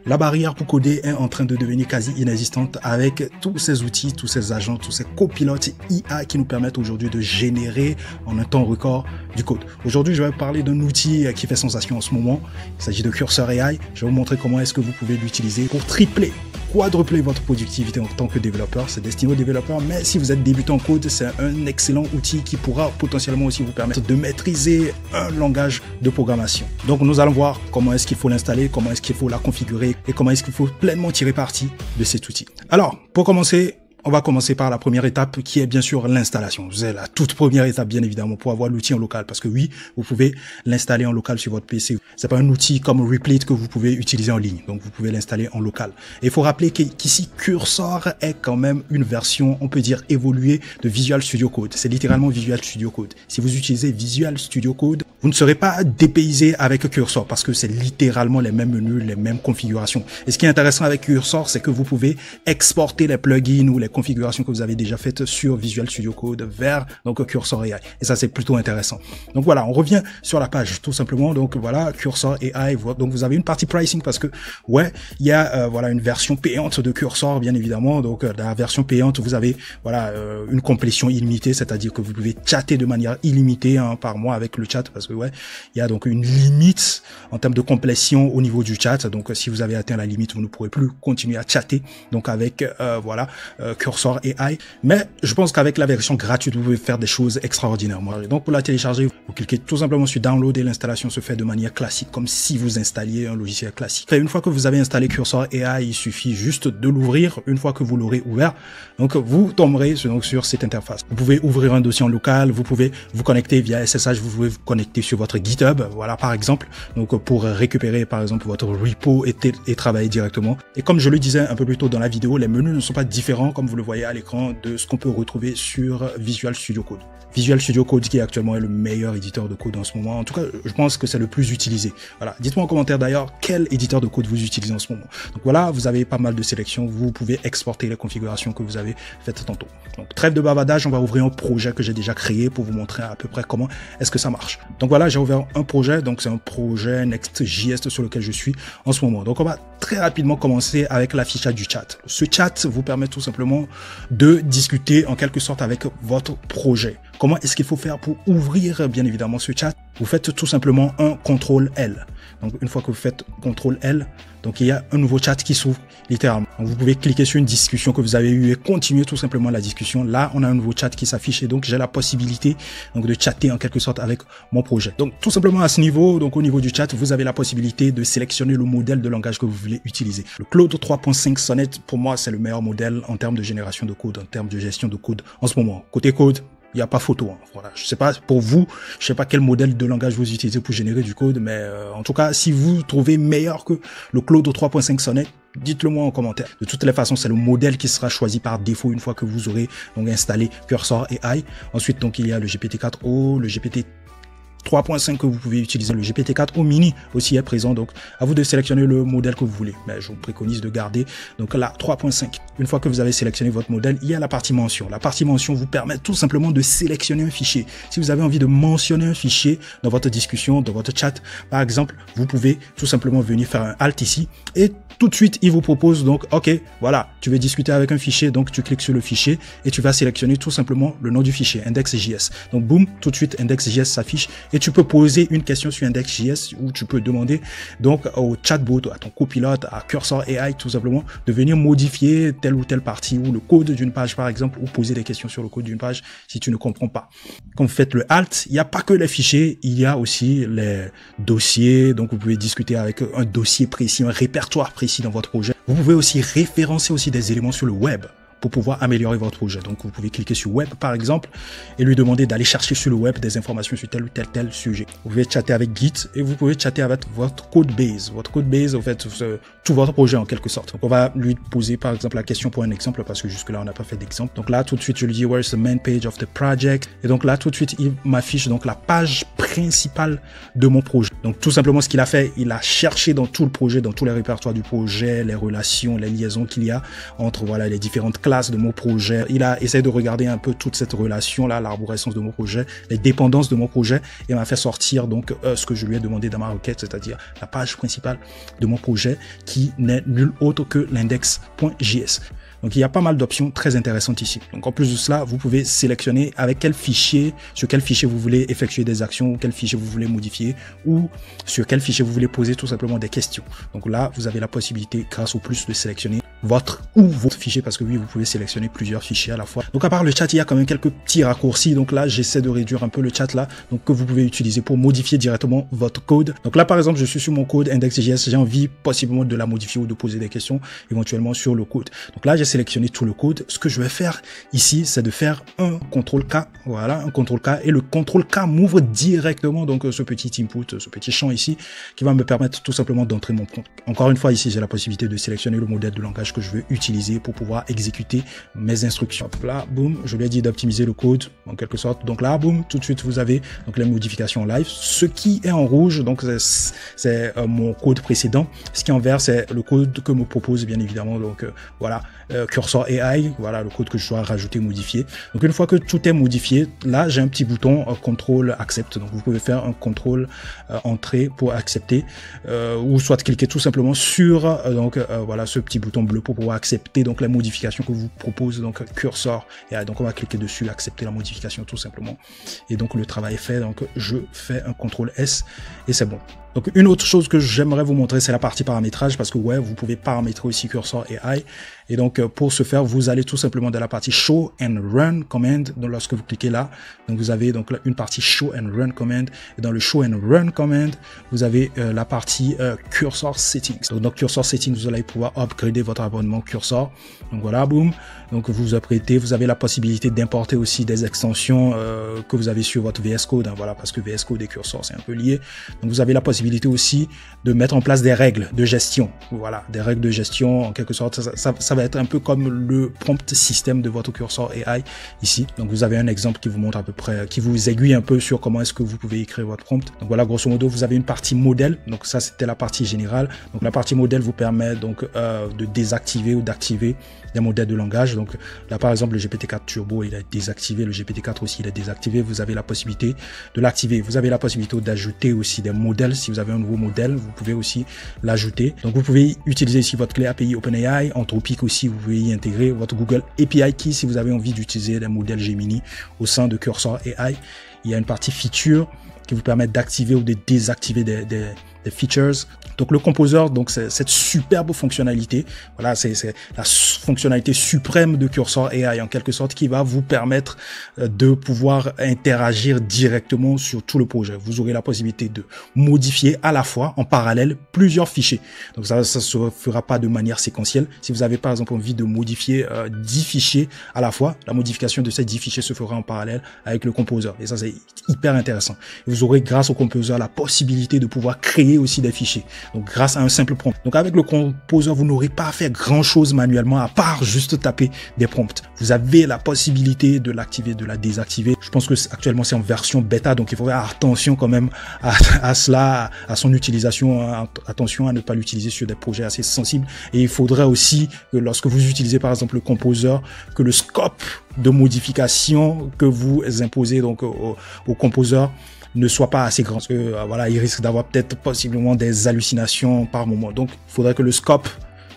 La barrière pour coder est en train de devenir quasi inexistante avec tous ces outils, tous ces agents, tous ces copilotes IA qui nous permettent aujourd'hui de générer en un temps record du code. Aujourd'hui, je vais vous parler d'un outil qui fait sensation en ce moment. Il s'agit de Cursor AI. Je vais vous montrer comment est-ce que vous pouvez l'utiliser pour tripler, quadrupler votre productivité en tant que développeur. C'est destiné aux développeurs, mais si vous êtes débutant en code, c'est un excellent outil qui pourra potentiellement aussi vous permettre de maîtriser un langage de programmation. Donc nous allons voir comment est-ce qu'il faut l'installer, comment est-ce qu'il faut la configurer et comment est-ce qu'il faut pleinement tirer parti de cet outil. Alors, pour commencer, on va commencer par la première étape qui est bien sûr l'installation. C'est la toute première étape bien évidemment pour avoir l'outil en local parce que oui, vous pouvez l'installer en local sur votre PC. C'est pas un outil comme Replit que vous pouvez utiliser en ligne. Donc vous pouvez l'installer en local. Et il faut rappeler qu'ici Cursor est quand même une version, on peut dire évoluée de Visual Studio Code. C'est littéralement Visual Studio Code. Si vous utilisez Visual Studio Code, vous ne serez pas dépaysé avec Cursor parce que c'est littéralement les mêmes menus, les mêmes configurations. Et ce qui est intéressant avec Cursor, c'est que vous pouvez exporter les plugins ou les configurations que vous avez déjà faites sur Visual Studio Code vers donc Cursor AI. Et ça, c'est plutôt intéressant. Donc voilà, on revient sur la page tout simplement. Donc voilà, Cursor AI. Donc vous avez une partie pricing parce que ouais, il y a voilà une version payante de Cursor bien évidemment. Donc la version payante, vous avez voilà une complétion illimitée, c'est-à-dire que vous pouvez chatter de manière illimitée par mois avec le chat parce que ouais, il y a donc une limite en termes de complétion au niveau du chat. Donc si vous avez atteint la limite, vous ne pourrez plus continuer à chatter. Donc avec voilà Cursor AI, mais je pense qu'avec la version gratuite, vous pouvez faire des choses extraordinaires. Donc pour la télécharger, vous cliquez tout simplement sur Download et l'installation se fait de manière classique, comme si vous installiez un logiciel classique. Et une fois que vous avez installé Cursor AI, il suffit juste de l'ouvrir. Une fois que vous l'aurez ouvert, donc vous tomberez donc sur cette interface. Vous pouvez ouvrir un dossier en local, vous pouvez vous connecter via SSH, vous pouvez vous connecter sur votre GitHub, voilà par exemple, donc pour récupérer par exemple votre repo et travailler directement. Et comme je le disais un peu plus tôt dans la vidéo, les menus ne sont pas différents comme vous le voyez à l'écran de ce qu'on peut retrouver sur Visual Studio Code. Visual Studio Code qui actuellement est le meilleur éditeur de code en ce moment. En tout cas, je pense que c'est le plus utilisé. Voilà. Dites-moi en commentaire d'ailleurs quel éditeur de code vous utilisez en ce moment. Donc voilà, vous avez pas mal de sélections. Vous pouvez exporter les configurations que vous avez faites tantôt. Donc trêve de bavardage, on va ouvrir un projet que j'ai déjà créé pour vous montrer à peu près comment est-ce que ça marche. Donc voilà, j'ai ouvert un projet. Donc c'est un projet Next.js sur lequel je suis en ce moment. Donc on va très rapidement commencer avec l'affichage du chat. Ce chat vous permet tout simplement de discuter en quelque sorte avec votre projet. Comment est-ce qu'il faut faire pour ouvrir bien évidemment ce chat? Vous faites tout simplement un CTRL-L. Donc une fois que vous faites CTRL-L, donc il y a un nouveau chat qui s'ouvre littéralement. Donc, vous pouvez cliquer sur une discussion que vous avez eue et continuer tout simplement la discussion. Là, on a un nouveau chat qui s'affiche et donc j'ai la possibilité donc de chatter en quelque sorte avec mon projet. Donc tout simplement à ce niveau, donc au niveau du chat, vous avez la possibilité de sélectionner le modèle de langage que vous voulez utiliser. Le Claude 3.5 Sonnet, pour moi, c'est le meilleur modèle en termes de génération de code, en termes de gestion de code en ce moment. Côté code, il n'y a pas photo. Voilà. Je sais pas pour vous, je sais pas quel modèle de langage vous utilisez pour générer du code, mais en tout cas, si vous trouvez meilleur que le Claude 3.5 Sonnet, dites-le moi en commentaire. De toutes les façons, c'est le modèle qui sera choisi par défaut une fois que vous aurez donc installé Cursor AI. Ensuite, donc il y a le GPT-4o, le GPT 3.5 que vous pouvez utiliser, le GPT-4o mini aussi est présent, donc à vous de sélectionner le modèle que vous voulez, mais je vous préconise de garder donc la 3.5. Une fois que vous avez sélectionné votre modèle, il y a la partie mention. La partie mention vous permet tout simplement de sélectionner un fichier. Si vous avez envie de mentionner un fichier dans votre discussion, dans votre chat, par exemple, vous pouvez tout simplement venir faire un Alt ici et tout de suite, il vous propose donc, ok, voilà, tu veux discuter avec un fichier, donc tu cliques sur le fichier et tu vas sélectionner tout simplement le nom du fichier, index.js. Donc boum, tout de suite, index.js s'affiche et tu peux poser une question sur index.js où tu peux demander donc au chatbot, à ton copilote, à Cursor AI tout simplement de venir modifier telle ou telle partie ou le code d'une page par exemple ou poser des questions sur le code d'une page si tu ne comprends pas. Quand vous faites le Alt, il n'y a pas que les fichiers, il y a aussi les dossiers, donc vous pouvez discuter avec un dossier précis, un répertoire précis dans votre projet. Vous pouvez aussi référencer aussi des éléments sur le web pour pouvoir améliorer votre projet. Donc, vous pouvez cliquer sur Web, par exemple, et lui demander d'aller chercher sur le web des informations sur tel ou tel sujet. Vous pouvez chatter avec Git et vous pouvez chatter avec votre code base. Votre code base, en fait, tout votre projet en quelque sorte. Donc, on va lui poser, par exemple, la question pour un exemple parce que jusque-là, on n'a pas fait d'exemple. Donc là, tout de suite, je lui dis, where's the main page of the project? Et donc là, tout de suite, il m'affiche donc la page principale de mon projet. Donc, tout simplement, ce qu'il a fait, il a cherché dans tout le projet, dans tous les répertoires du projet, les relations, les liaisons qu'il y a entre, voilà, les différentes classes classes de mon projet. Il a essayé de regarder un peu toute cette relation-là, l'arborescence de mon projet, les dépendances de mon projet, et m'a fait sortir donc ce que je lui ai demandé dans ma requête, c'est-à-dire la page principale de mon projet qui n'est nul autre que l'index.js. Donc, il y a pas mal d'options très intéressantes ici. Donc, en plus de cela, vous pouvez sélectionner avec quel fichier, sur quel fichier vous voulez effectuer des actions, quel fichier vous voulez modifier ou sur quel fichier vous voulez poser tout simplement des questions. Donc là, vous avez la possibilité, grâce au plus, de sélectionner votre fichier, parce que oui, vous pouvez sélectionner plusieurs fichiers à la fois. Donc, à part le chat, il y a quand même quelques petits raccourcis. Donc là, j'essaie de réduire un peu le chat là, donc que vous pouvez utiliser pour modifier directement votre code. Donc là, par exemple, je suis sur mon code index.js, j'ai envie possiblement de la modifier ou de poser des questions éventuellement sur le code. Donc là, j'ai sélectionné tout le code. Ce que je vais faire ici, c'est de faire un CTRL-K. Voilà, un CTRL-K, et le CTRL-K m'ouvre directement donc ce petit input, ce petit champ ici, qui va me permettre tout simplement d'entrer mon prompt. Encore une fois, ici, j'ai la possibilité de sélectionner le modèle de langage que je veux utiliser pour pouvoir exécuter mes instructions. Hop là, boum, je lui ai dit d'optimiser le code en quelque sorte. Donc là, boum, tout de suite, vous avez donc les modifications live. Ce qui est en rouge, donc c'est mon code précédent. Ce qui est en vert, c'est le code que me propose bien évidemment. Donc voilà, Cursor AI, voilà le code que je dois rajouter, modifier. Donc une fois que tout est modifié, là j'ai un petit bouton contrôle accepte. Donc vous pouvez faire un contrôle entrée pour accepter, ou soit cliquer tout simplement sur voilà ce petit bouton bleu pour pouvoir accepter donc la modification que vous propose donc Cursor AI. Donc on va cliquer dessus, accepter la modification tout simplement, et donc le travail est fait. Donc je fais un contrôle S et c'est bon. Donc une autre chose que j'aimerais vous montrer, c'est la partie paramétrage, parce que ouais, vous pouvez paramétrer aussi Cursor AI. Et donc pour ce faire, vous allez tout simplement dans la partie Show and Run Command. Donc lorsque vous cliquez là, donc vous avez donc une partie Show and Run Command. Et dans le Show and Run Command, vous avez la partie Cursor Settings. Donc dans Cursor Settings, vous allez pouvoir upgrader votre abonnement Cursor. Donc voilà, boum. Donc vous upgradez, vous avez la possibilité d'importer aussi des extensions que vous avez sur votre VS Code. Hein, voilà, parce que VS Code et Cursor, c'est un peu lié. Donc vous avez la possibilité aussi de mettre en place des règles de gestion. Voilà, des règles de gestion en quelque sorte. Ça va être un peu comme le prompt système de votre Cursor AI ici. Donc vous avez un exemple qui vous montre à peu près, qui vous aiguille un peu sur comment est-ce que vous pouvez écrire votre prompt. Donc voilà, grosso modo, vous avez une partie modèle. Donc ça, c'était la partie générale. Donc la partie modèle vous permet donc de désactiver ou d'activer des modèles de langage. Donc là, par exemple, le GPT-4 Turbo, il est désactivé. Le GPT-4 aussi, il est désactivé. Vous avez la possibilité de l'activer. Vous avez la possibilité d'ajouter aussi des modèles. Si vous avez un nouveau modèle, vous pouvez aussi l'ajouter. Donc vous pouvez utiliser ici votre clé API OpenAI. Anthropic aussi, vous pouvez y intégrer votre Google API Key si vous avez envie d'utiliser des modèles Gemini au sein de Cursor AI. Il y a une partie feature qui vous permet d'activer ou de désactiver des features. Donc le composer, donc c'est cette superbe fonctionnalité. Voilà, c'est la fonctionnalité suprême de Cursor AI en quelque sorte, qui va vous permettre de pouvoir interagir directement sur tout le projet. Vous aurez la possibilité de modifier à la fois en parallèle plusieurs fichiers. Donc ça se fera pas de manière séquentielle. Si vous avez par exemple envie de modifier 10 fichiers à la fois, la modification de ces 10 fichiers se fera en parallèle avec le composer. Et ça, c'est hyper intéressant. Et vous aurez grâce au composer la possibilité de pouvoir créer aussi des fichiers. Donc grâce à un simple prompt. Donc avec le composer, vous n'aurez pas à faire grand chose manuellement à part juste taper des prompts. Vous avez la possibilité de l'activer, de la désactiver. Je pense que actuellement c'est en version bêta, donc il faut faire attention quand même à cela, à son utilisation. Attention à ne pas l'utiliser sur des projets assez sensibles. Et il faudrait aussi que lorsque vous utilisez par exemple le composer, que le scope de modification que vous imposez donc au composer ne soit pas assez grand, parce que voilà, il risque d'avoir peut-être possiblement des hallucinations par moment. Donc il faudrait que le scope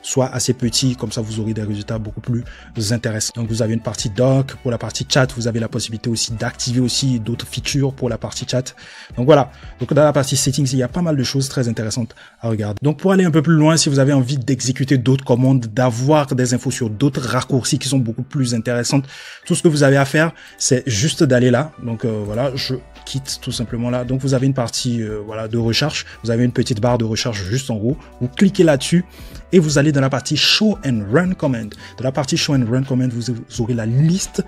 soit assez petit, comme ça vous aurez des résultats beaucoup plus intéressants. Donc vous avez une partie doc pour la partie chat, vous avez la possibilité aussi d'activer aussi d'autres features pour la partie chat. Donc voilà, donc dans la partie settings, il y a pas mal de choses très intéressantes à regarder. Donc pour aller un peu plus loin, si vous avez envie d'exécuter d'autres commandes, d'avoir des infos sur d'autres raccourcis qui sont beaucoup plus intéressantes, tout ce que vous avez à faire, c'est juste d'aller là. Donc voilà, je quitte tout simplement là. Donc vous avez une partie voilà de recherche, vous avez une petite barre de recherche juste en haut, vous cliquez là-dessus et vous allez dans la partie Show and Run Command. Dans la partie Show and Run Command, vous aurez la liste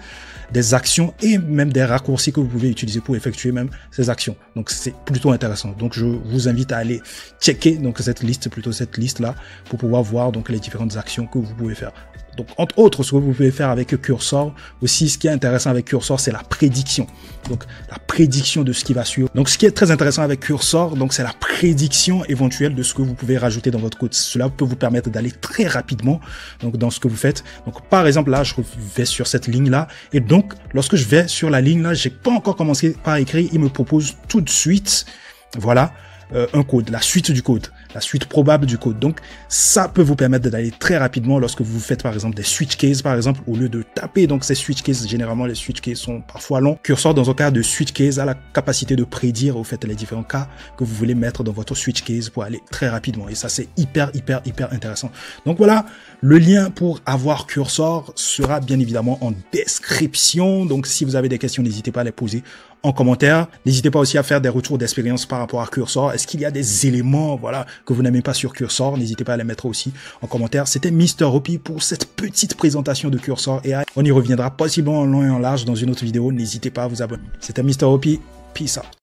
des actions et même des raccourcis que vous pouvez utiliser pour effectuer même ces actions. Donc c'est plutôt intéressant. Donc je vous invite à aller checker donc cette liste là pour pouvoir voir donc les différentes actions que vous pouvez faire. Donc, entre autres, ce que vous pouvez faire avec Cursor, aussi, ce qui est intéressant avec Cursor, c'est la prédiction. Donc, la prédiction de ce qui va suivre. Donc, ce qui est très intéressant avec Cursor, donc, c'est la prédiction éventuelle de ce que vous pouvez rajouter dans votre code. Cela peut vous permettre d'aller très rapidement, donc, dans ce que vous faites. Donc, par exemple, là, je vais sur cette ligne-là. Et donc, lorsque je vais sur la ligne-là, j'ai pas encore commencé par écrire. Il me propose tout de suite, voilà, un code, la suite du code, la suite probable du code. Donc, ça peut vous permettre d'aller très rapidement lorsque vous faites, par exemple, des switch cases, par exemple, au lieu de taper. Donc, ces switch cases, généralement, les switch cases sont parfois longs. Cursor, dans un cas de switch case, a la capacité de prédire, au fait, les différents cas que vous voulez mettre dans votre switch case pour aller très rapidement. Et ça, c'est hyper intéressant. Donc, voilà, le lien pour avoir Cursor sera bien évidemment en description. Donc, si vous avez des questions, n'hésitez pas à les poser en commentaire. N'hésitez pas aussi à faire des retours d'expérience par rapport à Cursor. Est-ce qu'il y a des éléments, voilà, que vous n'aimez pas sur Cursor? N'hésitez pas à les mettre aussi en commentaire. C'était Mr. Hoppy pour cette petite présentation de Cursor AI. On y reviendra possiblement en long et en large dans une autre vidéo. N'hésitez pas à vous abonner. C'était Mr. Hoppy. Peace out.